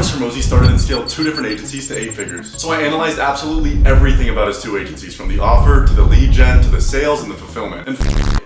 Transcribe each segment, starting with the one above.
Travis Hormozi started and scaled 2 different agencies to 8 figures. So I analyzed absolutely everything about his 2 agencies, from the offer to the lead gen to the sales and the fulfillment. And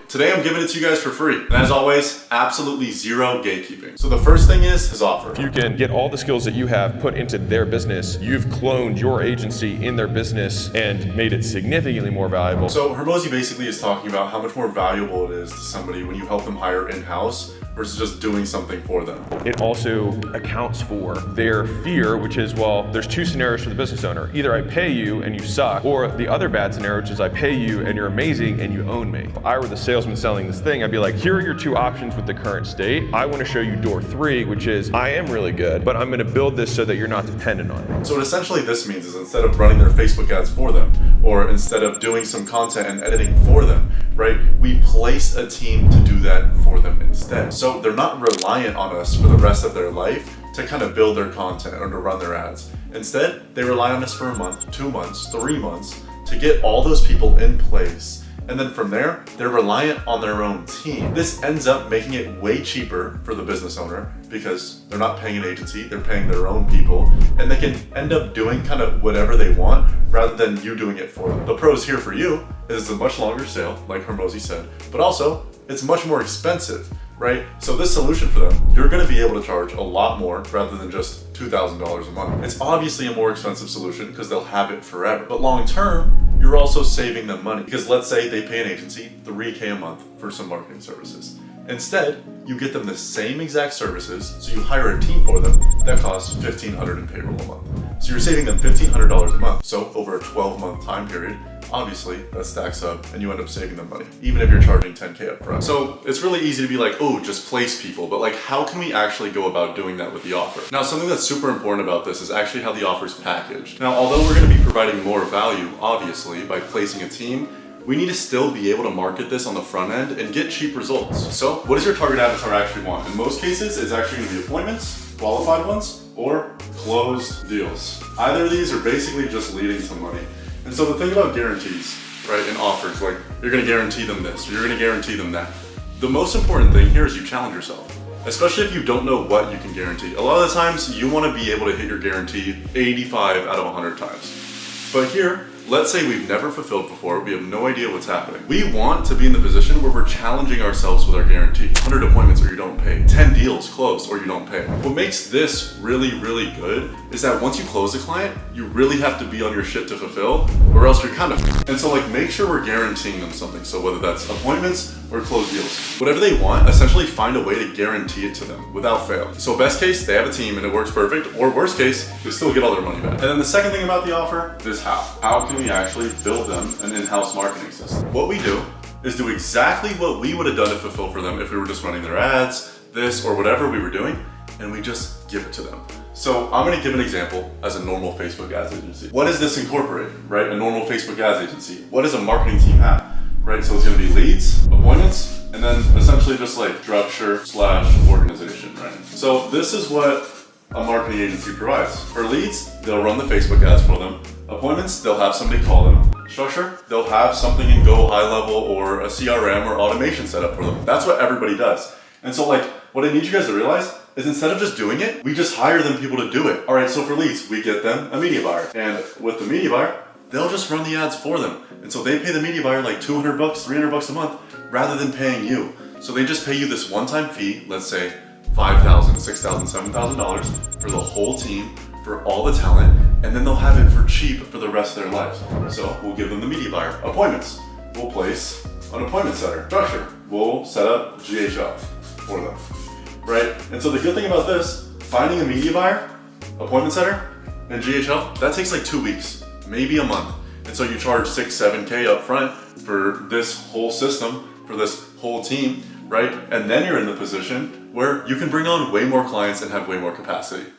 today I'm giving it to you guys for free. And as always, absolutely zero gatekeeping. So the first thing is his offer. If you can get all the skills that you have put into their business, you've cloned your agency in their business and made it significantly more valuable. So Hormozi basically is talking about how much more valuable it is to somebody when you help them hire in-house versus just doing something for them. It also accounts for their fear, which is, well, there's 2 scenarios for the business owner. Either I pay you and you suck, or the other bad scenario, which is I pay you and you're amazing and you own me. If I were the salesman selling this thing, I'd be like, here are your 2 options with the current state. I want to show you door 3, which is I am really good, but I'm going to build this so that you're not dependent on me. So what essentially this means is, instead of running their Facebook ads for them, or instead of doing some content and editing for them, right, we place a team to do that for them instead. So they're not reliant on us for the rest of their life to kind of build their content or to run their ads. Instead, they rely on us for a month, 2 months, 3 months to get all those people in place. And then from there, they're reliant on their own team. This ends up making it way cheaper for the business owner because they're not paying an agency, they're paying their own people, and they can end up doing kind of whatever they want rather than you doing it for them. The pros here for you is it's a much longer sale, like Hormozi said, but also it's much more expensive, right? So this solution for them, you're gonna be able to charge a lot more rather than just $2,000 a month. It's obviously a more expensive solution because they'll have it forever, but long term, you're also saving them money, because let's say they pay an agency $3K a month for some marketing services. Instead, you get them the same exact services, so you hire a team for them that costs $1,500 in payroll a month. So you're saving them $1,500 a month. So over a 12-month time period, obviously that stacks up and you end up saving them money, even if you're charging 10K up front. So it's really easy to be like, oh, just place people, but like, how can we actually go about doing that with the offer? Now, something that's super important about this is actually how the offer is packaged. Now, although we're gonna be providing more value, obviously, by placing a team, we need to still be able to market this on the front end and get cheap results. So what does your target avatar actually want? In most cases, it's actually gonna be appointments, qualified ones, or closed deals. Either of these are basically just leading to money. And so the thing about guarantees, right, and offers, like you're gonna guarantee them this, or you're gonna guarantee them that. The most important thing here is you challenge yourself, especially if you don't know what you can guarantee. A lot of the times you wanna be able to hit your guarantee 85 out of 100 times. But here, let's say we've never fulfilled before, we have no idea what's happening. We want to be in the position where we're challenging ourselves with our guarantee. 100 appointments or you don't pay, 10 deals closed or you don't pay. What makes this really, really good is that once you close a client, you really have to be on your shit to fulfill, or else you're kind of And so like, make sure we're guaranteeing them something. So whether that's appointments or closed deals, whatever they want, essentially find a way to guarantee it to them without fail. So best case, they have a team and it works perfect, or worst case, they still get all their money back. And then the second thing about the offer is how. How can we actually build them an in-house marketing system? What we do is do exactly what we would have done to fulfill for them if we were just running their ads, this, or whatever we were doing, and we just give it to them. So I'm gonna give an example as a normal Facebook ads agency. What does this incorporate, right? A normal Facebook ads agency. What does a marketing team have, right? So it's gonna be leads, appointments, and then essentially just like structure / organization, right? So this is what a marketing agency provides. For leads, they'll run the Facebook ads for them. Appointments, they'll have somebody call them. Structure, they'll have something in Go High Level or a CRM or automation set up for them. That's what everybody does. And so like, what I need you guys to realize is instead of just doing it, we just hire them people to do it. All right, so for leads, we get them a media buyer. And with the media buyer, they'll just run the ads for them. And so they pay the media buyer like $200, $300 a month rather than paying you. So they just pay you this one-time fee, let's say $5,000, $6,000, $7,000 for the whole team, for all the talent, and then they'll have it for cheap for the rest of their lives. So we'll give them the media buyer. Appointments, we'll place an appointment setter. Structure, we'll set up GHL for them, right? And so the good thing about this, finding a media buyer, appointment setter, and GHL, that takes like 2 weeks, maybe a month. And so you charge 6, 7K up front for this whole system, for this whole team, right? And then you're in the position where you can bring on way more clients and have way more capacity.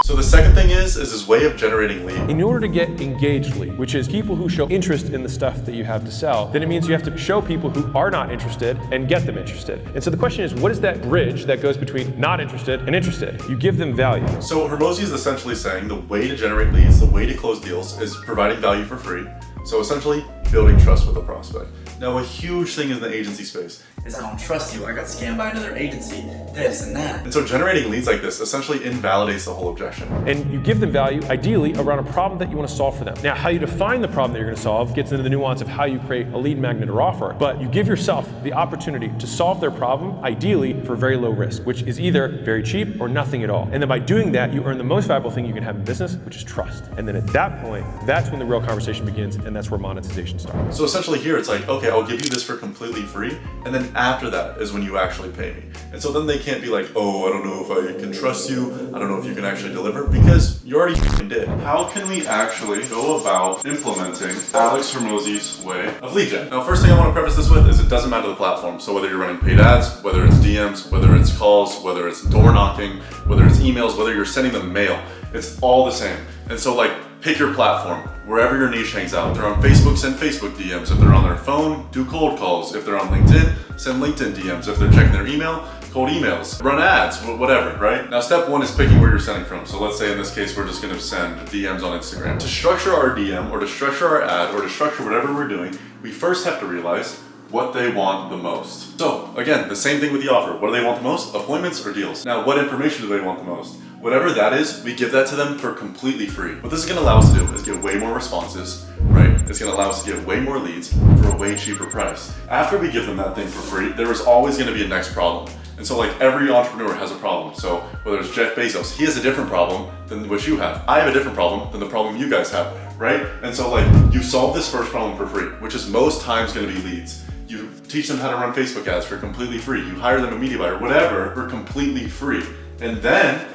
So the second thing is his way of generating leads. In order to get engaged lead, which is people who show interest in the stuff that you have to sell, then it means you have to show people who are not interested and get them interested. And so the question is, what is that bridge that goes between not interested and interested? You give them value. So Hormozi is essentially saying the way to generate leads, the way to close deals is providing value for free. So essentially building trust with a prospect. Now, a huge thing in the agency space is I don't trust you. I got scammed by another agency, this and that. And so generating leads like this essentially invalidates the whole objection. And you give them value, ideally, around a problem that you want to solve for them. Now, how you define the problem that you're going to solve gets into the nuance of how you create a lead magnet or offer, but you give yourself the opportunity to solve their problem, ideally for very low risk, which is either very cheap or nothing at all. And then by doing that, you earn the most valuable thing you can have in business, which is trust. And then at that point, that's when the real conversation begins, and that's where monetization starts. So essentially here, it's like, okay, I'll give you this for completely free, and then after that is when you actually pay me. And so then they can't be like, oh, I don't know if I can trust you, I don't know if you can actually deliver, because you already did. How can we actually go about implementing Alex Hormozi's way of lead gen? Now, first thing I want to preface this with is it doesn't matter the platform. So whether you're running paid ads, whether it's DMs, whether it's calls, whether it's door knocking, whether it's emails, whether you're sending them mail, it's all the same. And so like, pick your platform, wherever your niche hangs out. If they're on Facebook, send Facebook DMs. If they're on their phone, do cold calls. If they're on LinkedIn, send LinkedIn DMs. If they're checking their email, cold emails. Run ads, whatever, right? Now, step one is picking where you're sending from. So let's say in this case, we're just gonna send DMs on Instagram. To structure our DM, or to structure our ad, or to structure whatever we're doing, we first have to realize what they want the most. So again, the same thing with the offer. What do they want the most? Appointments or deals? Now, what information do they want the most? Whatever that is, we give that to them for completely free. What this is gonna allow us to do is get way more responses, right? It's gonna allow us to get way more leads for a way cheaper price. After we give them that thing for free, there is always gonna be a next problem. And so like every entrepreneur has a problem. So whether it's Jeff Bezos, he has a different problem than what you have. I have a different problem than the problem you guys have, right? And so like you solve this first problem for free, which is most times gonna be leads. You teach them how to run Facebook ads for completely free. You hire them a media buyer, whatever, for completely free. And then,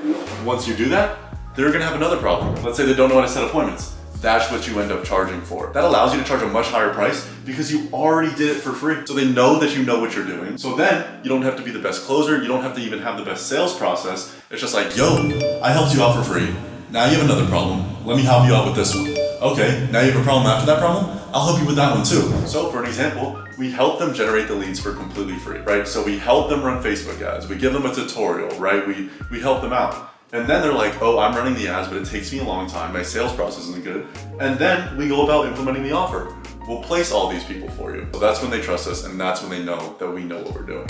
once you do that, they're gonna have another problem. Let's say they don't know how to set appointments. That's what you end up charging for. That allows you to charge a much higher price because you already did it for free. So they know that you know what you're doing. So then you don't have to be the best closer. You don't have to even have the best sales process. It's just like, yo, I helped you out for free. Now you have another problem. Let me help you out with this one. Okay, now you have a problem after that problem? I'll help you with that one too. So for an example, we help them generate the leads for completely free, right? So we help them run Facebook ads. We give them a tutorial, right? We help them out. And then they're like, oh, I'm running the ads, but it takes me a long time. My sales process isn't good. And then we go about implementing the offer. We'll place all these people for you. So that's when they trust us, and that's when they know that we know what we're doing.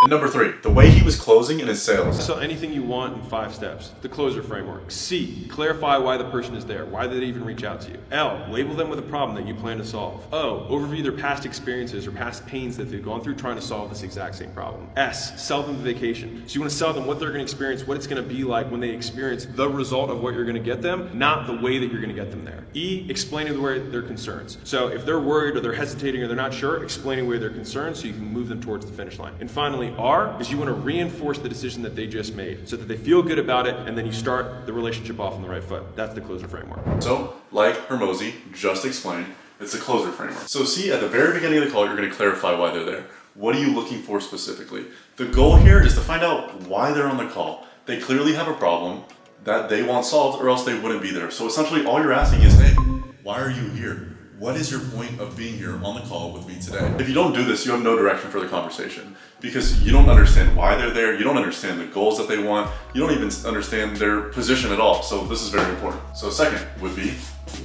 And number 3, the way he was closing in his sales. Sell anything you want in 5 steps. The closer framework. C, clarify why the person is there. Why did they even reach out to you? L, label them with a problem that you plan to solve. O, overview their past experiences or past pains that they've gone through trying to solve this exact same problem. S, sell them the vacation. So you want to sell them what they're going to experience, what it's going to be like when they experience the result of what you're going to get them, not the way that you're going to get them there. E, explaining away their concerns. So if they're worried or they're hesitating or they're not sure, explaining away their concerns so you can move them towards the finish line. And finally, R is you want to reinforce the decision that they just made so that they feel good about it, and then you start the relationship off on the right foot. That's the closer framework. So, like Hormozi just explained, it's a closer framework. So see, at the very beginning of the call, you're going to clarify why they're there. What are you looking for specifically? The goal here is to find out why they're on the call. They clearly have a problem that they want solved, or else they wouldn't be there. So essentially all you're asking is, hey, why are you here? What is your point of being here on the call with me today? If you don't do this, you have no direction for the conversation because you don't understand why they're there. You don't understand the goals that they want. You don't even understand their position at all. So this is very important. So second would be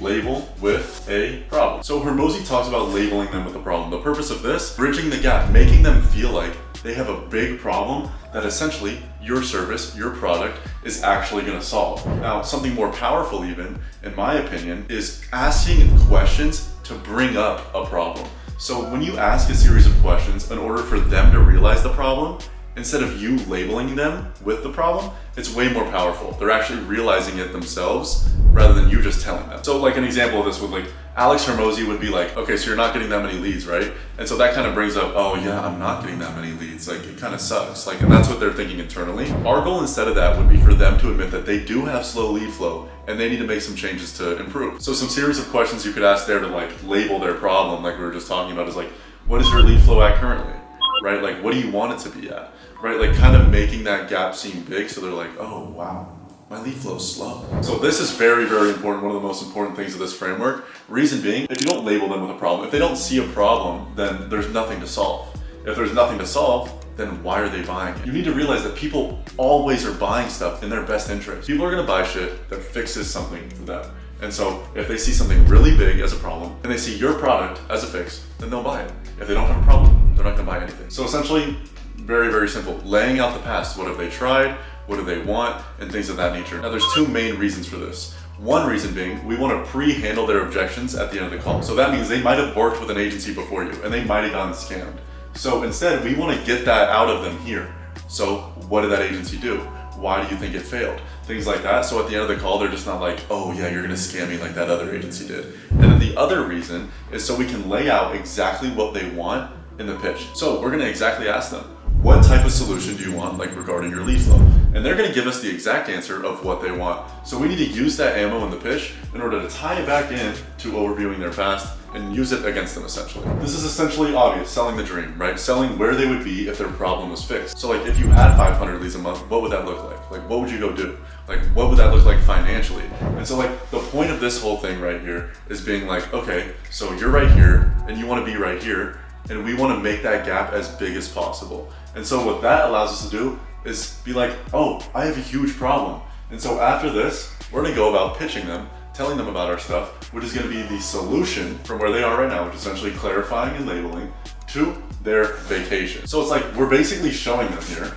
label with a problem. So Hormozi talks about labeling them with a problem. The purpose of this, bridging the gap, making them feel like they have a big problem that essentially your service, your product is actually going to solve. Now, something more powerful even, in my opinion, is asking questions to bring up a problem. So when you ask a series of questions in order for them to realize the problem, instead of you labeling them with the problem, it's way more powerful. They're actually realizing it themselves rather than you just telling them. So like an example of this would like, Alex Hormozi would be like, okay, so you're not getting that many leads, right? And so that kind of brings up, oh yeah, I'm not getting that many leads. Like it kind of sucks. Like, and that's what they're thinking internally. Our goal instead of that would be for them to admit that they do have slow lead flow and they need to make some changes to improve. So some series of questions you could ask there to like label their problem, like we were just talking about, is like, what is your lead flow at currently? Right? Like, what do you want it to be at? Right? Like kind of making that gap seem big so they're like, oh wow, my lead flow is slow. So this is very, very important. One of the most important things of this framework. Reason being, if you don't label them with a problem, if they don't see a problem, then there's nothing to solve. If there's nothing to solve, then why are they buying it? You need to realize that people always are buying stuff in their best interest. People are gonna buy shit that fixes something for them. And so if they see something really big as a problem and they see your product as a fix, then they'll buy it. If they don't have a problem, they're not gonna buy anything. So essentially, very, very simple. Laying out the past. What have they tried? What do they want? And things of that nature. Now there's two main reasons for this. One reason being, we want to pre-handle their objections at the end of the call. So that means they might have worked with an agency before you and they might have gotten scammed. So instead, we want to get that out of them here. So what did that agency do? Why do you think it failed? Things like that. So at the end of the call, they're just not like, oh yeah, you're gonna scam me like that other agency did. And then the other reason is so we can lay out exactly what they want in the pitch. So we're gonna exactly ask them, what type of solution do you want, like regarding your lead flow? And they're gonna give us the exact answer of what they want. So we need to use that ammo in the pitch in order to tie it back in to overviewing their past and use it against them essentially. This is essentially obvious, selling the dream, right? Selling where they would be if their problem was fixed. So like if you had 500 leads a month, what would that look like? Like what would you go do? Like what would that look like financially? And so like the point of this whole thing right here is being like, okay, so you're right here and you wanna be right here, and we wanna make that gap as big as possible. And so what that allows us to do is be like, oh, I have a huge problem. And so after this, we're gonna go about pitching them, telling them about our stuff, which is gonna be the solution from where they are right now, which is essentially clarifying and labeling, to their vacation. So it's like, we're basically showing them here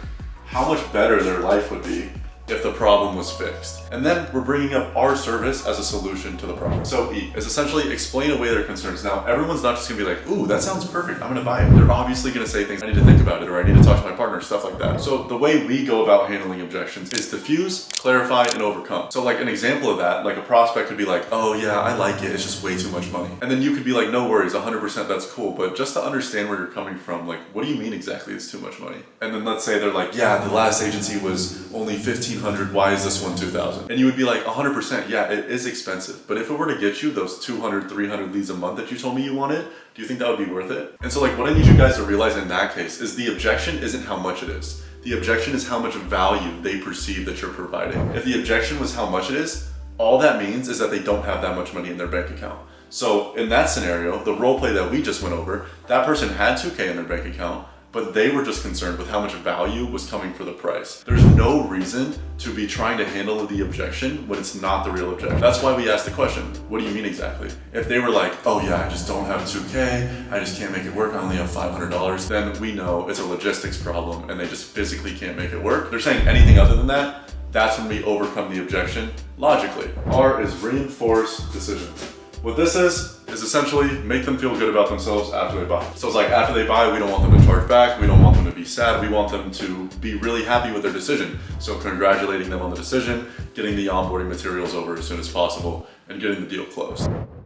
how much better their life would be if the problem was fixed. And then we're bringing up our service as a solution to the problem. So E is essentially explain away their concerns. Now, everyone's not just gonna be like, ooh, that sounds perfect, I'm gonna buy it. They're obviously gonna say things, I need to think about it, or I need to talk to my partner, stuff like that. So the way we go about handling objections is diffuse, clarify, and overcome. So like an example of that, like a prospect could be like, oh yeah, I like it, it's just way too much money. And then you could be like, no worries, 100% that's cool, but just to understand where you're coming from, like, what do you mean exactly it's too much money? And then let's say they're like, yeah, the last agency was only 1,500, why is this one 2,000? And you would be like, 100%, yeah, it is expensive, but if it were to get you those 200, 300 leads a month that you told me you wanted, do you think that would be worth it? And so like what I need you guys to realize in that case is the objection isn't how much it is. The objection is how much value they perceive that you're providing. If the objection was how much it is, all that means is that they don't have that much money in their bank account. So in that scenario, the role play that we just went over, that person had 2K in their bank account, but they were just concerned with how much value was coming for the price. There's no reason to be trying to handle the objection when it's not the real objection. That's why we asked the question, what do you mean exactly? If they were like, oh yeah, I just don't have 2K, I just can't make it work, I only have $500, then we know it's a logistics problem and they just physically can't make it work. If they're saying anything other than that, that's when we overcome the objection logically. R is reinforce decision. What this is essentially make them feel good about themselves after they buy. So it's like after they buy, we don't want them to charge back, we don't want them to be sad, we want them to be really happy with their decision. So congratulating them on the decision, getting the onboarding materials over as soon as possible, and getting the deal closed.